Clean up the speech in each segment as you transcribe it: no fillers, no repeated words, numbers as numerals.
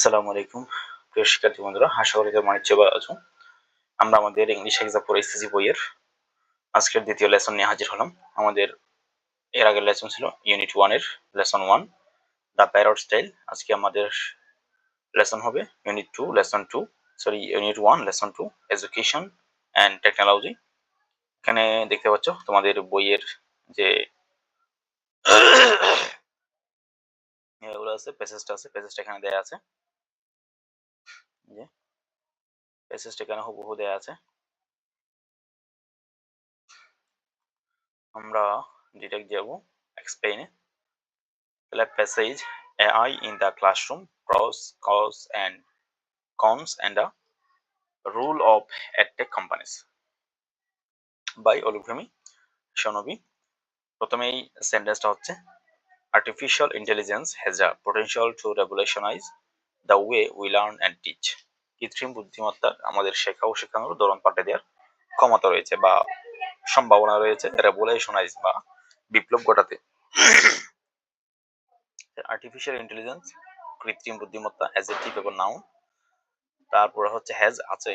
আসসালামু আলাইকুম প্রিয় শিক্ষার্থী বন্ধুরা, আশা করি তোমরা নিশ্চয়ই ভালো আছো। আমরা আমাদের ইংলিশ এক্সাম ফর এসএসসি বইয়ের আজকের দ্বিতীয় লেসন নিয়ে হাজির হলাম। আমাদের এর আগের লেসন ছিল ইউনিট 1 এর লেসন 1 দ্য প্যারট স্টাইল। আজকে আমাদের লেসন হবে unit 2 lesson 2 sorry unit 1 lesson 2 education and technology. এখানে দেখতে পাচ্ছ তোমাদের বইয়ের যে এগুলো আছে, প্যাসেজটা এখানে দেয়া আছে। যে প্যাসেজটা এখানে হুবহু দেয়া আছে। আমরা ডিরেক্ট যাব এক্সপ্লেইনে। তাহলে passage AI in the classroom, pros, and cons and the rule of edtech companies by অলুফেমি শনবী। প্রথমেই সেন্টেন্সটা হচ্ছে artificial intelligence has a potential to revolutionize the way we learn and teach। কৃত্রিম বুদ্ধিমত্তার আমাদের শেখা ও শেখানোর ধরন পাল্টে দেওয়ার ক্ষমতা রয়েছে বা সম্ভাবনা রয়েছে রেভলিউশনাইজ বা বিপ্লব ঘটাতে। আর্টিফিশিয়াল ইন্টেলিজেন্স কৃত্রিম বুদ্ধিমত্তা অ্যাডজেক্টিভ এবং নাউন। তারপরে হচ্ছে হ্যাজ আছে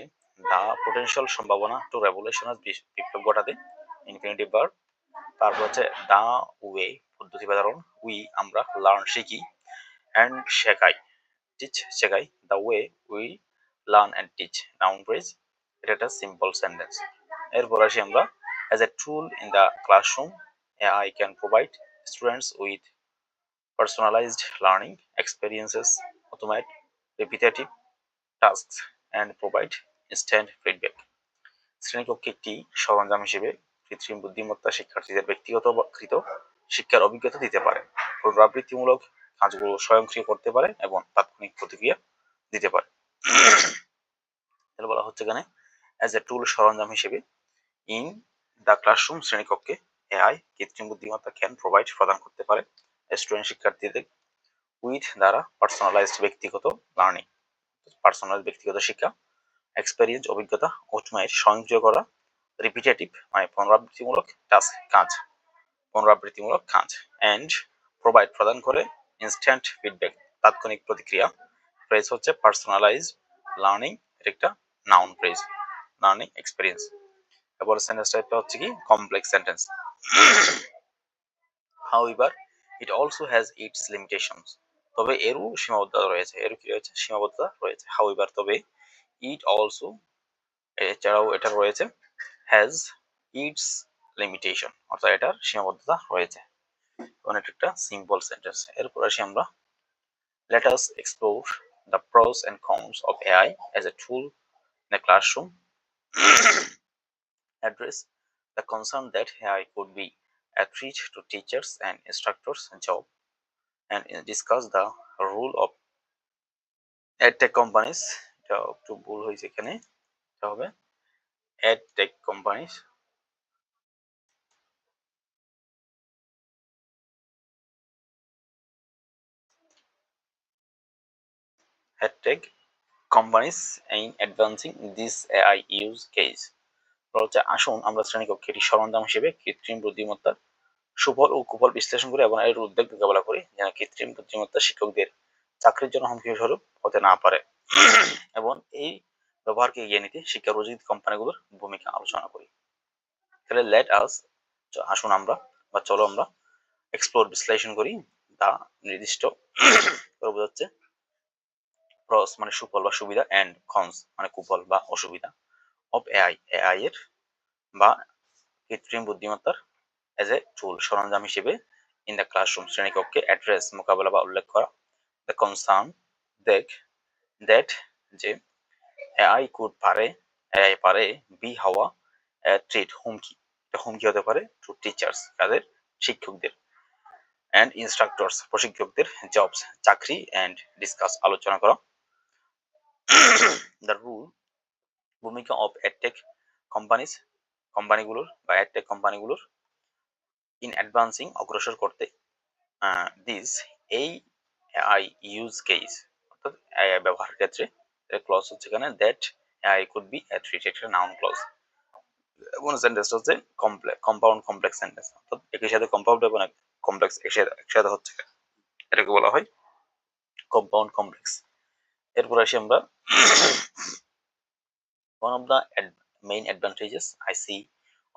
দা পোটেনশিয়াল সম্ভাবনা টু রেভলিউশনাইজ বিপ্লব ঘটাতে ইনফিনিটিভ ভার্ব। তারপর হচ্ছে দা ওয়ে পদ্ধতি বা ধরন, উই আমরা, লার্ন শিখি, এন্ড শেখাই, টিচ শেখাই, the way we learn and teach noun phrase. এটা একটা সিম্পল সেন্টেন্স। এরপর আসি আমরা as a tool in the classroom AI can provide students with personalized learning experiences, automate repetitive tasks, and provide instant feedback। শ্রেণীকক্ষে একটি সরঞ্জাম হিসেবে কৃত্রিম বুদ্ধিমত্তা শিক্ষার্থীদের ব্যক্তিগতকৃত শিক্ষার অভিজ্ঞতা দিতে পারে, পুনরাবৃত্তিমূলক কাজগুলো স্বয়ংক্রিয় করতে পারে এবং তাৎক্ষণিক প্রতিক্রিয়া দিতে পারে। বলা হচ্ছে এখানে অ্যাজ এ টুল সরঞ্জাম হিসেবে ইন দ্য ক্লাসরুম শ্রেণীকক্ষে AI কৃত্রিম বুদ্ধিমত্তা ক্যান প্রোভাইড প্রদান করতে পারে স্টুডেন্ট শিক্ষার্থীদের উইথ দ্বারা পার্সোনালাইজড ব্যক্তিগত লার্নিং পার্সোনাল ব্যক্তিগত শিক্ষা, এক্সপেরিয়েন্স অভিজ্ঞতা, অটোমেট স্বয়ংক্রিয় করা, রিপিটেটিভ মানে পুনরাবৃত্তিমূলক কাজ, এন্ড প্রোভাইড প্রদান করে ইনস্ট্যান্ট ফিডব্যাক তাৎক্ষণিক প্রতিক্রিয়া। ফ্রেজ হচ্ছে পার্সোনালাইজ লার্নিং, একটা নাউন ফ্রেজ, লার্নিং এক্সপেরিয়েন্স। এরপর সেন্টেন্স টাইপটা হচ্ছে কি complex sentence. However, it also has its limitations. তবে এরও সীমাবদ্ধতা রয়েছে। এর কি রয়েছে? সীমাবদ্ধতা রয়েছে। However, তবে it also এছাড়াও এটা রয়েছে has its limitation, অর্থাৎ এটার সীমাবদ্ধতা রয়েছে। এটা একটা সিম্পল সেন্টেন্স। এরপর আসি আমরা let us explore the pros and cons of AI as a tool in the classroom, address the concern that AI could be a threat to teachers and instructors' job, and discuss the role of edtech companies। এটা একটু ভুল হয়েছে এখানে, এটা হবে edtech companies। edtech companies in advancing this AI use case। হচ্ছে আসুন আমরা শ্রেণীকক্ষে একটি সরঞ্জাম হিসেবে কৃত্রিম বুদ্ধিমত্তার সুফল ও কুফল বিশ্লেষণ করে এবং এর উদ্বেগ মোকাবেলা করি যেন কৃত্রিম বুদ্ধিমত্তা শিক্ষকদের চাকরির জন্য হুমকি স্বরূপ হতে না পারে এবং এই ব্যবহারকে এগিয়ে নিতে শিক্ষা রোজগার কোম্পানিগুলোর ভূমিকা আলোচনা করি। তাহলে লেট আস আসুন আমরা বা চলো আমরা এক্সপ্লোর বিশ্লেষণ করি দা নির্দিষ্ট বোঝাচ্ছে প্রস মানে সুফল বা সুবিধা, এন্ড কনস মানে কুফল বা অসুবিধা, অফ AI এর বা কৃত্রিম বুদ্ধিমত্তার এজ এ টুল সরঞ্জাম হিসেবে ইন দ্য ক্লাসরুম শ্রেণীকক্ষে অ্যাড্রেস মোকাবেলা বা উল্লেখ করা, দ্য কনসার্ন দেখ দ্যাট যে AI পারে বি হওয়া ট্রিট হুমকি, হুমকি হতে পারে টু টিচার্স কাদের শিক্ষকদের, এন্ড ইনস্ট্রাক্টরস প্রশিক্ষকদের, জবস চাকরি, এন্ড ডিসকাস আলোচনা করা, দ্য রুল ভূমিকা অফ এডটেক কোম্পানিগুলোর বা এডটেক কোম্পানিগুলোর ইন অ্যাডভান্সিং অগ্রসর করতে দিস এই AI ইউজ কেস অর্থাৎ AI ব্যবহার ক্ষেত্রে ক্লজ হচ্ছে এখানে that AI could B A threat, একটা নাউন ক্লজ। কোন সেন্টেন্স হচ্ছে কম্পাউন্ড কমপ্লেক্স সেন্টেন্স, অর্থাৎ একই সাথে কম্পাউন্ড এবং কমপ্লেক্স একসাথে হচ্ছে, এটাকে বলা হয় কম্পাউন্ড কমপ্লেক্স। এরপর আসি আমরা one of the main advantages I see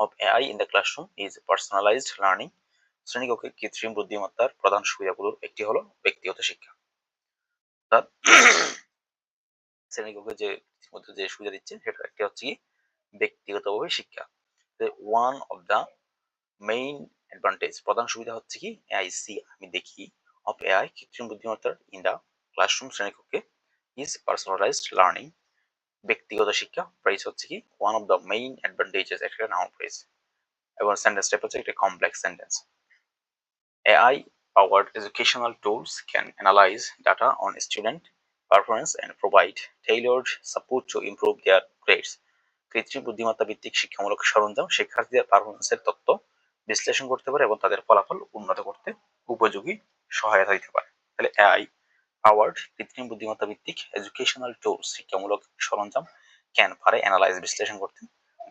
of AI in the classroom is personalized learning. শ্রেণীকক্ষে কৃত্রিম বুদ্ধিমত্তার প্রধান সুবিধাগুলোর একটি হলো ব্যক্তিগত শিক্ষা। অর্থাৎ শ্রেণীকক্ষে যে সুবিধা দিচ্ছে সেটা একটি হচ্ছে কি ব্যক্তিগতভাবে শিক্ষা। One of the main advantage প্রধান সুবিধা হচ্ছে কি আমি দেখি অফ এআই কৃত্রিম বুদ্ধিমত্তার ইন দ্য ক্লাসরুম শ্রেণীকক্ষে ইজ পার্সোনালাইজড লার্নিং ব্যক্তিগত শিক্ষা। প্রাইস হচ্ছে কি one of the main advantages একটা নাউন প্রাইস এবং সেন্টেন্স টাইপ হচ্ছে একটা complex sentence. AI powered educational tools can analyze data on student performance and provide tailored support to improve their grades. কৃত্রিম বুদ্ধিমত্তা ভিত্তিক শিক্ষামূলক সরঞ্জাম শিক্ষার্থীদের পারফরমেন্সের তথ্য বিশ্লেষণ করতে পারে এবং তাদের ফলাফল উন্নত করতে উপযোগী সহায়তা দিতে পারে। তাহলে AI পাওয়ার্ড কৃত্রিম বুদ্ধিমত্তা ভিত্তিক এডুকেশনাল টুলস শিক্ষামূলক সরঞ্জাম ক্যান পারে অ্যানালাইজ বিশ্লেষণ করতে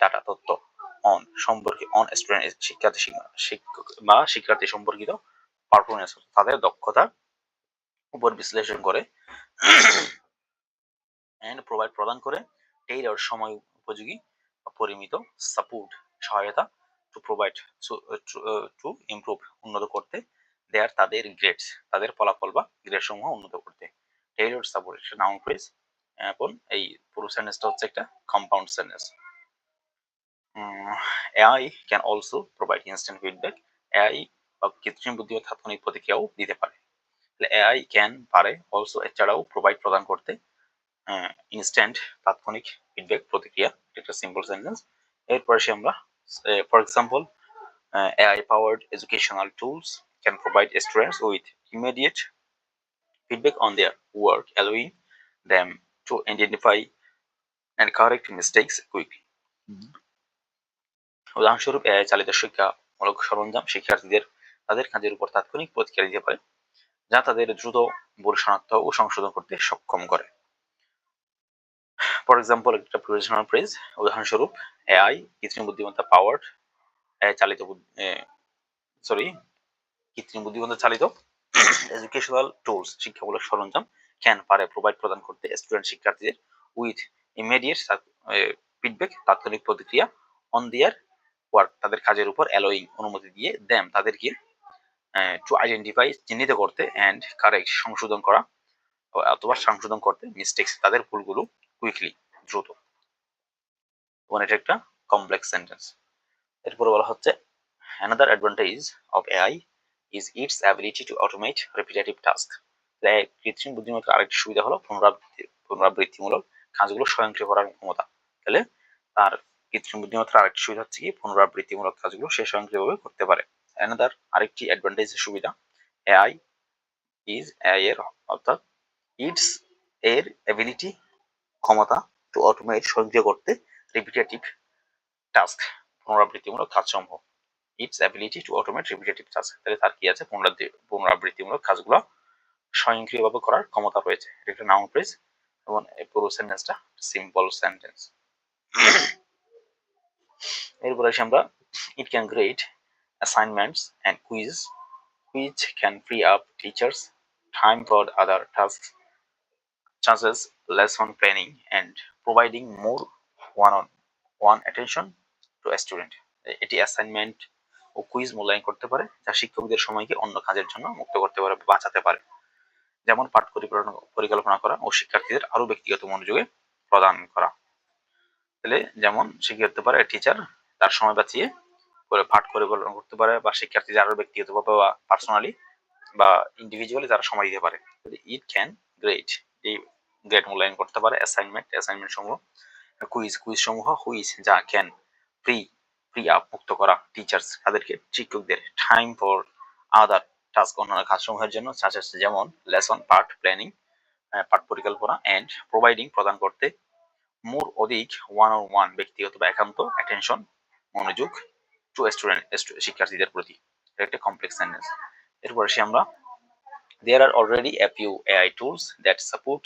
ডাটা তথ্য স্টুডেন্ট শিক্ষার্থী সম্পর্কিত পারফরমেন্স তাদের দক্ষতার উপর বিশ্লেষণ করে এন্ড প্রদান করে টেইলর সময় উপযোগী পরিমিত সাপোর্ট সহায়তা টু প্রোভাইড টু ইমপ্রুভ উন্নত করতে তাদের গ্রেডস তাদের ফলাফল বা গ্রেড সমূহ উন্নত করতে। টেইলর সাপোর্ট একটা নাউন ফ্রেজ এবং এই পুরো সেন্টেন্সটা হচ্ছে একটা compound sentence. AI can also provide instant feedback. AI বা কৃত্রিম বুদ্ধিমত্তা তাৎক্ষণিক প্রতিক্রিয়াও দিতে পারে। AI ক্যান পারে অলসো এছাড়াও প্রদান করতে ইনস্ট্যান্ট তাৎক্ষণিক ফিডব্যাক প্রতিক্রিয়া একটা সিম্পল সেন্টেন্স। এরপর আসি আমরা for example AI powered educational tools can provide students with immediate feedback on their work, allowing them to identify and correct mistakes quickly. উদাহরণস্বরূপ AI চালিত শিক্ষামূলক সরঞ্জাম শিক্ষার্থীদের তাদের কাজের উপর তাৎক্ষণিক প্রতিক্রিয়া দিতে পারে যা তাদের দ্রুত ভুল শনাক্ত ও সংশোধন করতে সক্ষম করে। ফর এক্সাম্পল একটা প্রয়োজনীয় ফ্রেজ উদাহরণস্বরূপ AI কৃত্রিম বুদ্ধিমত্তা পাওয়ার্ড চালিত কৃত্রিম বুদ্ধিমত্তা চালিত এডুকেশনাল টুলস শিক্ষামূলক সরঞ্জাম ক্যান পারে প্রদান করতে স্টুডেন্ট শিক্ষার্থীদের উইথ ইমিডিয়েট ফিডব্যাক তাৎক্ষণিক প্রতিক্রিয়া অন দেয়ার ওয়ার্ক তাদের কাজের উপর অ্যালোয়িং অনুমতি দিয়ে দেম তাদেরকে টু আইডেন্টিফাই চিহ্নিত করতে অ্যান্ড কারেক্ট সংশোধন করা অথবা সংশোধন করতে মিস্টেক্স তাদের ভুলগুলো কুইকলি দ্রুত। এবং এটা একটা কমপ্লেক্স সেন্টেন্স। এরপরে বলা হচ্ছে another advantage of AI is its ability to automate repetitive tasks. কৃত্রিম বুদ্ধিমত্তার আরেকটি সুবিধা হলো পুনরাবৃত্তিমূলক কাজগুলো স্বয়ংক্রিয় করার ক্ষমতা। তাহলে তার কৃত্রিম বুদ্ধিমত্তার আরেকটি সুবিধা হচ্ছে কি পুনরাবৃত্তিমূলক কাজগুলো সে স্বয়ংক্রিয়ভাবে করতে পারে। another আরেকটি অ্যাডভান্টেজ সুবিধা AI এর অর্থাৎ ইটস এর এবিলিটি ক্ষমতা টু অটোমেট স্বয়ংক্রিয় করতে রিপিটেটিভ টাস্ক পুনরাবৃত্তিমূলক কাজসমূহ। It's ability to automate repetitive task তাহলে তার কি আছে পুনরাবৃত্তিমূলক কাজগুলো স্বয়ংক্রিয়ভাবে করার ক্ষমতা রয়েছে। এটা একটা নাউন ফ্রেজ এবং এই পুরো সেন্টেন্সটা সিম্পল সেন্টেন্স। এরপর আসি আমরা it can grade assignments and quiz which can free up teachers' time for other tasks such as lesson planning and providing more one-on-one attention to a student. এটি assignment ও quiz মূল্যায়ন করতে পারে যা শিক্ষকদের সময়কে অন্য কাজের জন্য মুক্ত করতে পারে বাঁচাতে পারে, যেমন পাঠ পরিকল্পনা করা ও শিক্ষার্থীদের আরো ব্যক্তিগত মনোযোগে প্রদান করা। তাহলে যেমন সে কি করতে পারে টিচার তার সময় বাঁচিয়ে পাঠ পরিকল্পনা করতে পারে বা শিক্ষার্থীদের আরো ব্যক্তিগতভাবে বা পার্সোনালি বা ইন্ডিভিজুয়ালি তারা সময় দিতে পারে। ইট ক্যান গ্রেড এই গ্রেড মূল্যায়ন করতে পারে অ্যাসাইনমেন্ট সমূহ কুইজ সমূহ যা ক্যান ফ্রি আপ মুক্ত করা টিচার্স তাদেরকে শিক্ষকদের টাইম ফর আদার টাস্ক অন্যান্য কাজসমূহের জন্য যেমন লেসন পাঠ প্ল্যানিং পাঠ পরিকল্পনা এন্ড প্রোভাইডিং প্রদান করতে মোর অধিক ওয়ান ব্যক্তিগত বা একান্ত অ্যাটেনশন মনোযোগ টু স্টুডেন্ট শিক্ষার্থীদের প্রতি। এটা একটা কমপ্লেক্স সেন্টেন্স। এরপর আসি আমরা there are already a few AI tools that support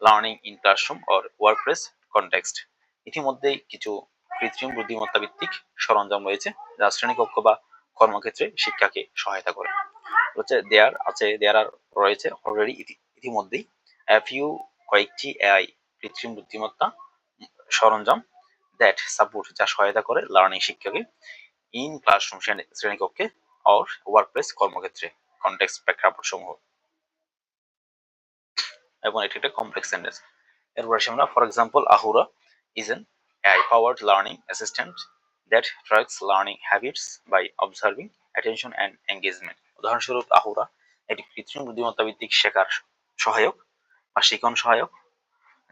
learning in classroom or workplace context. ইতিমধ্যেই কিছু কৃত্রিম বুদ্ধিমত্তা ভিত্তিক সরঞ্জাম রয়েছে যা শ্রেণীকক্ষ বা কর্মক্ষেত্রে শিক্ষাকে সহায়তা করে। রয়েছে অলরেডি ইতিমধ্যেই a few কয়েকটি এআই কৃত্রিম বুদ্ধিমত্তা সরঞ্জাম দ্যাট সাপোর্ট যা সহায়তা করে লার্নিং শিক্ষাকে ইন ক্লাসরুম শ্রেণীকক্ষে অর ওয়ার্কপ্লেস কর্মক্ষেত্রে কনটেক্সট প্রেক্ষাপট সমূহ। এবং এটি একটা কমপ্লেক্স সেন্টেন্স। এরপর আসি আমরা for example Ahura is an AI powered learning assistant that tracks learning habits by observing attention and engagement. উদাহরণস্বরূপ আহুরা এটি কৃত্রিম বুদ্ধিমত্তা ভিত্তিক শেখার সহায়ক বা শিখন সহায়ক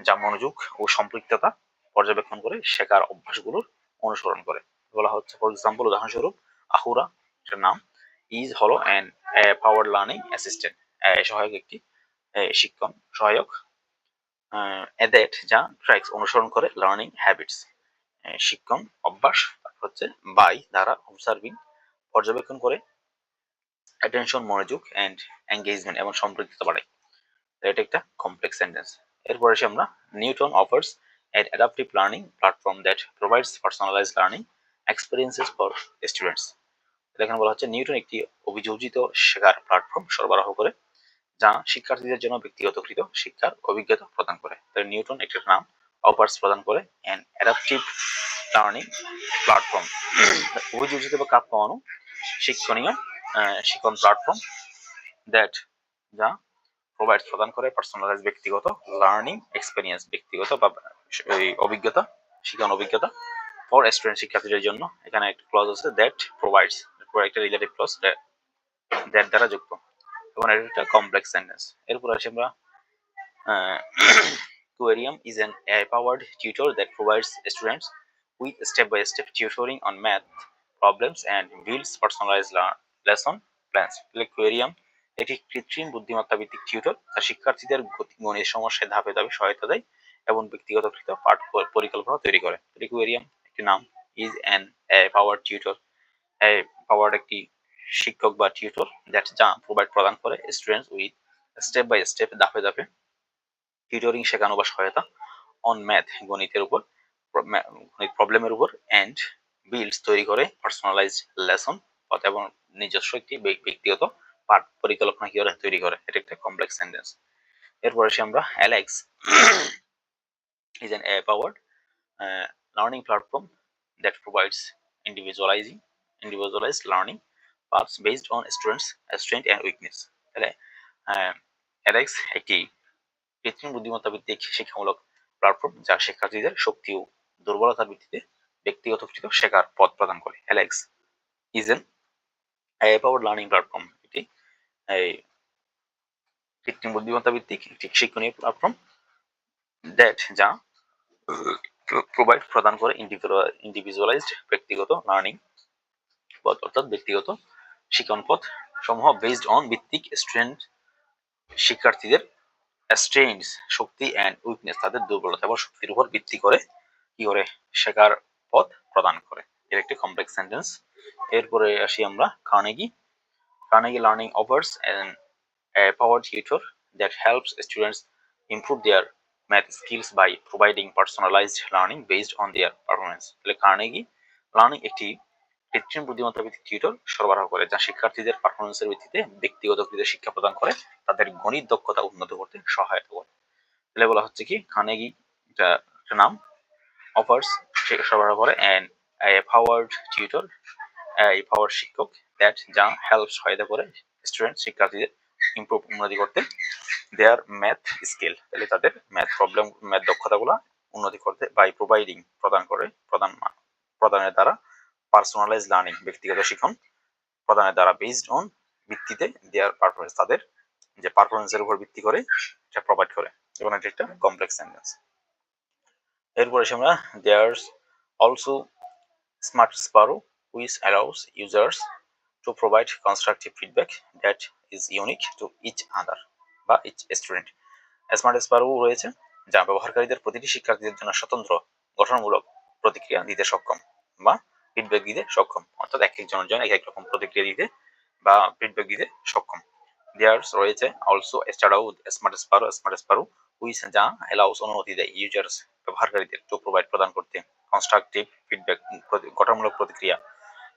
যা মনোযোগ ও সম্পৃক্ততা পর্যবেক্ষণ করে শেখার অভ্যাসগুলোর অনুসরণ করে। বলা হচ্ছে ফর এক্সাম্পল উদাহরণস্বরূপ আহুরা এর নাম ইজ হলো অ্যান পাওয়ার লার্নিং অ্যাসিস্ট্যান্ট সহায়ক একটি শিক্ষণ সহায়ক দ্যাট যা ট্র্যাকস অনুসরণ করে লার্নিং হ্যাবিটস শিক্ষণ অভ্যাস, তারপর হচ্ছে বাই দ্বারা অবজার্ভিং পর্যবেক্ষণ করে অ্যাটেনশন মনোযোগ অ্যান্ড এঙ্গেজমেন্ট এবং সম্পৃক্ততা বাড়ায়। এটা একটা কমপ্লেক্স সেন্টেন্স। এরপর এসে আমরা Newton offers an adaptive learning platform that provides personalized learning experiences for students. এখানে বলা হচ্ছে নিউটন একটি অভিযোজিত শেখার প্ল্যাটফর্ম সরবরাহ করে যা শিক্ষার্থীদের জন্য ব্যক্তিগতকৃত শিক্ষার অভিজ্ঞতা প্রদান করে। তাই নিউটন একটি নাম অফার্স প্রদান করে an adaptive learning platform অভিযোজিত বা কাপ পাওয়ানো শিক্ষণীয় শিক্ষণ প্ল্যাটফর্ম দ্যাট যা প্রোভাইডস প্রদান করে পার্সোনালাইজ ব্যক্তিগত লার্নিং এক্সপেরিয়েন্স ব্যক্তিগত বা অভিজ্ঞতা শিক্ষণ অভিজ্ঞতা ফর স্টুডেন্ট শিক্ষার্থীদের জন্য। এখানে একটা ক্লজ আছে দ্যাট প্রোভাইডস, একটা রিলেটিভ ক্লজ দ্যাট দ্বারা যুক্ত এবং এটা একটা কমপ্লেক্স সেন্টেন্স। এরপর আসি আমরা Querium is an AI-powered tutor that provides students with step-by-step tutoring on math problems and builds personalized lesson plans. Querium এটি কৃত্রিম বুদ্ধিমত্তা ভিত্তিক টিউটর যা শিক্ষার্থীদের গণিত সমস্যায় ধাপে ধাপে সহায়তা দেয় এবং ব্যক্তিগতকৃত পাঠ পরিকল্পনা তৈরি করে। Querium একটি নাম is an AI-powered tutor powered একটি শিক্ষক বা টিউটর দ্যাট যা প্রদান করে students with step by step ধাপে ধাপে টিউটরিং শেখানো বা সহায়তা অন ম্যাথ গণিতের উপর গণিত প্রবলেমের উপর অ্যান্ড বিল্ডস তৈরি করে পার্সোনালাইজড লেসন এবং নিজস্ব একটি ব্যক্তিগত পাঠ পরিকল্পনা কি করে তৈরি করে। এটা একটা কমপ্লেক্স সেন্টেন্স। এরপর আসি আমরা Alex is an AI powered learning platform that provides individualized learning paths based on students' strength and weakness. তাহলে অ্যালেক্স একটি কৃত্রিম বুদ্ধিমত্তা ভিত্তিক শিক্ষামূলক প্ল্যাটফর্ম যা শিক্ষার্থীদের শক্তি ও দুর্বলতার ভিত্তিতে ব্যক্তিগতকৃত শেখার পথ প্রদান করে। Alex is an AI powered learning platform, এটি কৃত্রিম বুদ্ধিমত্তা ভিত্তিক একটি শিক্ষণীয় প্ল্যাটফর্ম দ্যাট যা প্রোভাইড প্রদান করে ইন্ডিভিজুয়ালাইজড ব্যক্তিগত লার্নিং পথ অর্থাৎ ব্যক্তিগত শিক্ষণ পথ সমূহ বেসড অন ভিত্তিক স্টুডেন্ট শিক্ষার্থীদের স্ট্রেংথস শক্তি অ্যান্ড উইকনেস তাদের দুর্বলতা এবং শক্তির উপর ভিত্তি করে কি করে শেখার পথ প্রদান করে। এর একটি কমপ্লেক্স সেন্টেন্স। এরপরে আসি আমরা Carnegie learning offers an power tutor that helps students improve there math skills by providing personalized learning based on their performance. তাহলে কার্নেগি লার্নিং একটি কৃত্রিম বুদ্ধিমত্তা ভিত্তিক টিউটর সরবরাহ করে যা শিক্ষার্থীদের পারফরমেন্সের ভিত্তিতে ব্যক্তিগতকৃত শিক্ষা প্রদান করে তাদের গণিত দক্ষতা উন্নত করতে সহায়তা করে। তাহলে বলা হচ্ছে কি কার্নেগি একটা নাম অফার্স সরবরাহ করে অ্যান্ড পাওয়ার্ড টিউটর পাওয়ার শিক্ষক দ্যাট যা হেল্প সহায়তা করে স্টুডেন্ট শিক্ষার্থীদের ইমপ্রুভ উন্নতি করতে দেয়ার ম্যাথ স্কিল তাহলে তাদের ম্যাথ দক্ষতাগুলো উন্নতি করতে বাই প্রোভাইডিং প্রদানের দ্বারা পার্সোনালাইজ লার্নিং ব্যক্তিগত শিক্ষণ প্রদানের দ্বারা বেসড অন ভিত্তিতে দেয়ার পারফরমেন্স তাদের যে পারফরমেন্সের উপর ভিত্তি করে এটা প্রোভাইড করে এবং এটা একটা কমপ্লেক্স সেন্টেন্স। এরপর এসে আমরা there's also Smart Sparrow which allows users to provide constructive feedback that is unique to each other বা ইচ স্টুডেন্ট। স্মার্ট স্পারো রয়েছে যা ব্যবহারকারীদের প্রতিটি শিক্ষার্থীদের জন্য স্বতন্ত্র গঠনমূলক প্রতিক্রিয়া দিতে সক্ষম বা ফিডব্যাক দিতে সক্ষম অর্থাৎ এক একজনের জন্য এক এক রকম প্রতিক্রিয়া দিতে বা ফিডব্যাক দিতে সক্ষম। দেয়ার্স রয়েছে অলসো স্মার্ট স্পারো হুইচ যা অ্যালাউস অনুমতি দেয় ইউজার্স ব্যবহারকারীদের টু প্রোভাইড প্রদান করতে কনস্ট্রাকটিভ ফিডব্যাক গঠনমূলক প্রতিক্রিয়া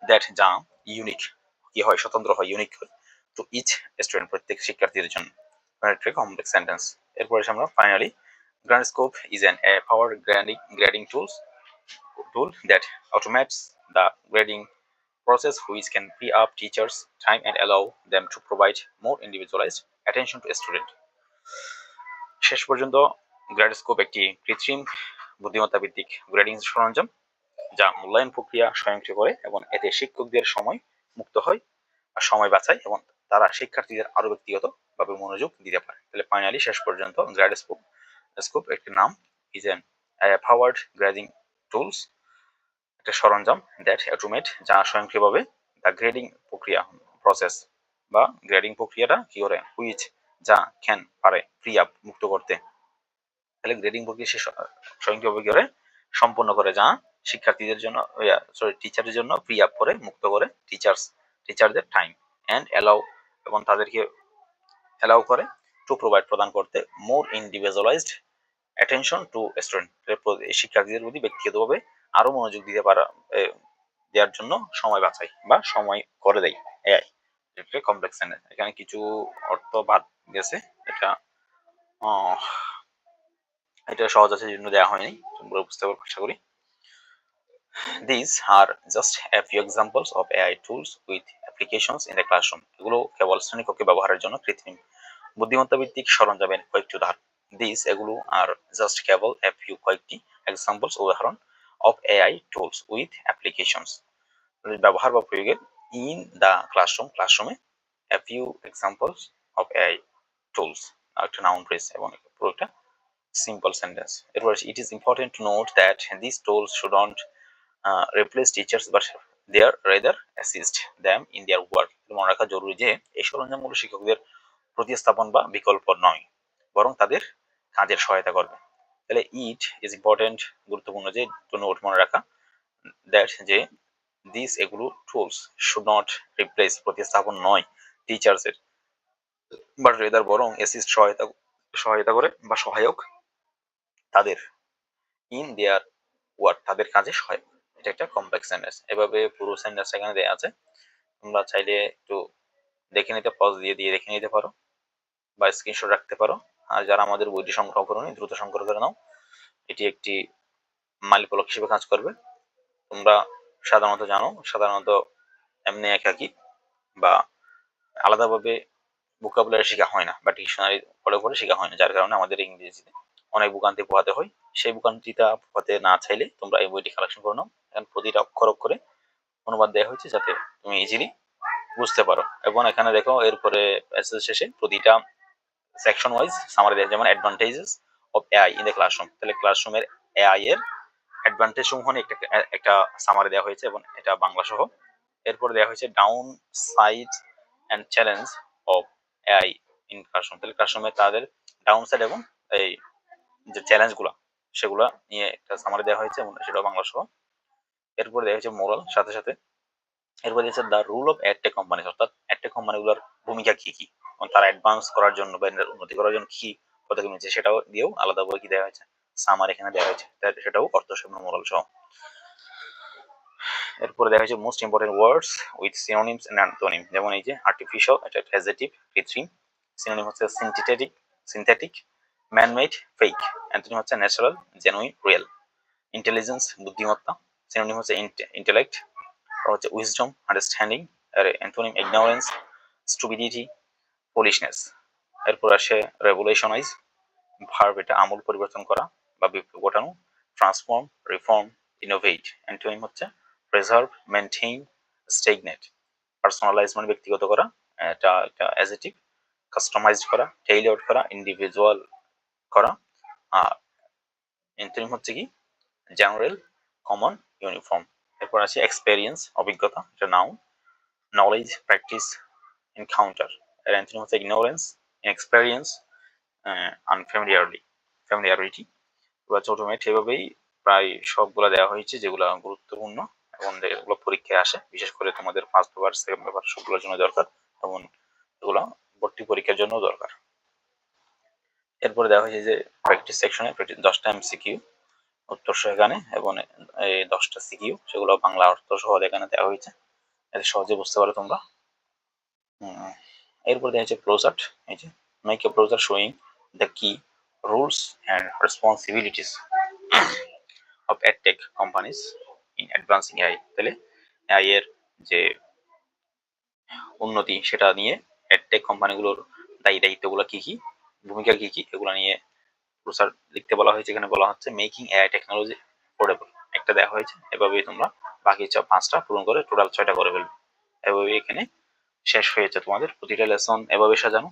দ্যাট যা ইউনিক কি হয় স্বতন্ত্র হয় ইউনিক হয় টু ইচ স্টুডেন্ট প্রত্যেক শিক্ষার্থীদের জন্য। একটা কমপ্লেক্স সেন্টেন্স। এরপরে আমরা finally Gradescope is an AI-powered grading tool that automates the grading process, which can free up teachers' time and allow them to provide more individualized attention to students. শেষ পর্যন্ত গ্রেডস্কোপ একটি কৃত্রিম বুদ্ধিমত্তা ভিত্তিক গ্রেডিং সরঞ্জাম যা মূল্যায়ন প্রক্রিয়া স্বয়ংক্রিয় করে এবং এতে শিক্ষকদের সময় মুক্ত হয় আর সময় বাঁচায় এবং তারা শিক্ষার্থীদের আরো ব্যক্তিগতভাবে মনোযোগ দিতে পারে। তাহলে ফাইনালি শেষ পর্যন্ত গ্রেডস্কোপ একটি নাম is an powered grading tools, একটা সরঞ্জাম দ্যাট অটোমেট যা স্বয়ংক্রিয়ভাবে দ্য গ্রেডিং প্রক্রিয়া প্রসেস বা গ্রেডিং প্রক্রিয়াটা কি করে হুইচ যা ক্যান পারে ফ্রি আপ মুক্ত করতে। তাহলে গ্রেডিং প্রক্রিয়া সে স্বয়ংক্রিয়ভাবে কি করে সম্পন্ন করে যা শিক্ষার্থীদের জন্য টিচারের জন্য ফ্রি আপ করে মুক্ত করে টিচারদের টাইম অ্যান্ড অ্যালাউ এবং তাদেরকে অ্যালাউ করে টু প্রোভাইড প্রদান করতে মোর ইন্ডিভিজুয়ালাইজড অ্যাটেনশন টু স্টুডেন্ট, শিক্ষার্থীদের প্রতি ব্যক্তিগতভাবে আরো মনোযোগ দিতে পারা দেওয়ার জন্য সময় বাঁচায় বা সময় করে দেয় এআই। কমপ্লেক্স সেন্টেন্স, এখানে কিছু অর্থ বাদ গেছে, এটা সহজ আছে জন্য দেওয়া হয়নি, তোমরা বুঝতে পারো আশা করি। These are just a few examples of AI tools with applications in the classroom. এগুলো কেবল শ্রেণীকক্ষে ব্যবহারের জন্য কৃত্রিম বুদ্ধিমত্তা ভিত্তিক সরঞ্জামের কয়েকটি উদাহরণ। এগুলো আর জাস্ট কেবল a few কয়েকটি এক্সাম্পলস উদাহরণ of AI tools with applications, ব্যবহার বা প্রয়োগের in the ক্লাসরুমে a few examples of AI tools, একটা নাউন ফ্রেজ এবং পুরোটা simple sentence. It is important to note that these tools should not replace teachers but they are rather assist them in their work. মনে রাখা জরুরি যে এই সরঞ্জামগুলো শিক্ষকদের প্রতিস্থাপন বা বিকল্প নয়, বরং তাদের কাজের সহায়তা করবে। তাহলে ইট ইজ ইম্পর্টেন্ট, গুরুত্বপূর্ণ যে নোট মনে রাখা দ্যাট যে দিস এগুলো টুলস শুড নট রিপ্লেস প্রতিস্থাপন নয় টিচার্স এর, বাট রেদার বরং অ্যাসিস্ট সহায়তা করে বা সহায়ক তাদের ইন দেয়ার ওয়ার্ক, তাদের কাজে সহায়ক। এটা একটা কমপ্লেক্স সেন্টেন্স। এভাবে পুরো সেন্টেন্স এখানে দেওয়া আছে, তোমরা চাইলে একটু দেখে নিতে, পজ দিয়ে দেখে নিতে পারো বা স্ক্রিনশট রাখতে পারো। আর যারা আমাদের বইটি সংগ্রহ করোনি দ্রুত সংগ্রহ করে নাও, এটি একটি মাইলফলক হিসেবে কাজ করবে। তোমরা সাধারণত এমনি একাকি বা আলাদাভাবে ভোকাবুলারি শেখা হয় না বা ডিকশনারি পড়ে শেখা হয় না, যার কারণে আমাদের ইংরেজিতে অনেক ভোগান্তি পোহাতে হয়। সেই ভোগান্তিটা পোহাতে না চাইলে তোমরা এই বইটি কালেকশন করে নাও, কারণ প্রতিটা অক্ষরে অনুবাদ দেওয়া হয়েছে যাতে তুমি ইজিলি বুঝতে পারো। এবং এখানে দেখো এরপরে শেষে প্রতিটা সেকশন ওয়াইজ সামারি দেওয়া, যেমন advantages of AI in the classroom, তাহলে ক্লাসরুমের এআই এর অ্যাডভান্টেজ সমূহ নিয়ে একটা সামারি দেওয়া হয়েছে এবং এটা বাংলা সহ। এরপর দেওয়া হয়েছে down side and challenge of AI in classroom, তাহলে ক্লাসরুমে তাদের ডাউন সাইড এবং এই যে চ্যালেঞ্জ সেগুলো নিয়ে একটা সামারি দেওয়া হয়েছে এবং সেটাও বাংলা সহ। এরপর দেওয়া হয়েছে মোরাল, সাথে এরপর দিয়েছে the rule of adtech company, অর্থাৎ অ্যাডটেক কোম্পানিগুলোর ভূমিকা কি এবং তারা অ্যাডভান্স করার জন্য বা উন্নতি করার জন্য কি পদক্ষেপ নিচ্ছে সেটাও দিয়েও আলাদা বই কি দেওয়া হয়েছে, সামার এখানে দেওয়া হয়েছে, সেটাও অর্থ মোরাল সহ। এরপরে দেখা হয়েছে most important words with synonyms and antonym, যেমন এই যে আর্টিফিশিয়াল, এটা অ্যাডজেক্টিভ কৃত্রিম, সিনোনিম হচ্ছে সিনথেটিক, ম্যানমেড, ফেক, অ্যান্টোনিম হচ্ছে ন্যাচারাল, জেনুইন, রিয়েল। ইন্টেলিজেন্স বুদ্ধিমত্তা, সিনোনিম হচ্ছে ইন্টেলেক্ট, হচ্ছে উইজডম, আন্ডারস্ট্যান্ডিং, আর অ্যান্টোনিম ইগনোরেন্স, স্টুপিডিটি, ফুলিশনেস। এরপর আসে রেভলিউশনাইজ, ভার্ব, এটা আমূল পরিবর্তন করা বা বিপ্লব ঘটানো, ট্রান্সফর্ম, রিফর্ম, ইনোভেট। অ্যান্টোনিম হচ্ছে প্রিজার্ভ, মেনটেইন, স্টেগনেট। পার্সোনালাইজ মানে ব্যক্তিগত করা, এটা একটা অ্যাডজেক্টিভ। কাস্টমাইজড করা, টেইলরড করা, ইন্ডিভিজুয়াল করা। আর অ্যান্টোনিম হচ্ছে কি জেনারেল, কমন, ইউনিফর্ম। এরপর আছে এক্সপেরিয়েন্স, অভিজ্ঞতা, এটা নাউন। নলেজ, প্র্যাকটিস, এনকাউন্টার, এর অ্যান্টোনিম হচ্ছে ইগনোরেন্স, ইনএক্সপেরিয়েন্স, ফ্যামিলিয়ারিটি। অটোমেট। এভাবেই প্রায় সবগুলো দেওয়া হয়েছে যেগুলো গুরুত্বপূর্ণ এবং যেগুলো পরীক্ষায় আসে, বিশেষ করে তোমাদের ফার্স্ট পেপার, সেকেন্ড পেপার সবগুলোর জন্য দরকার এবং এগুলো ভর্তি পরীক্ষার জন্য দরকার। এরপরে দেওয়া হয়েছে যে প্র্যাকটিস সেকশনে 10টা এমসিকিউ উত্তর সহ এখানে এবং এই 10টা সিকিউ, সেগুলো বাংলা অর্থ সহ এখানে দেওয়া হয়েছে, এতে সহজে বুঝতে পারো তোমরা। এরপর দেওয়া হয়েছে ফ্লোচার্ট, এই যে make a browser showing the key rules and responsibilities of edtech companies in advancing AI. তাহলে এআই এর যে উন্নতি সেটা নিয়ে এডটেক কোম্পানিগুলোর দায়ী দায়িত্বগুলো কি কি, ভূমিকা কি কি, এগুলো নিয়ে প্রচার লিখতে বলা হয়েছে। এখানে বলা হচ্ছে মেকিং এআই টেকনোলজি অ্যাফোর্ডেবল, একটা দেওয়া হয়েছে। এভাবেই তোমরা বাকি 5টা পূরণ করে টোটাল 6টা করে ফেলবে। এভাবে এখানে শেষ হয়েছে তোমাদের প্রতিটা লেসন, এভাবে সাজানো।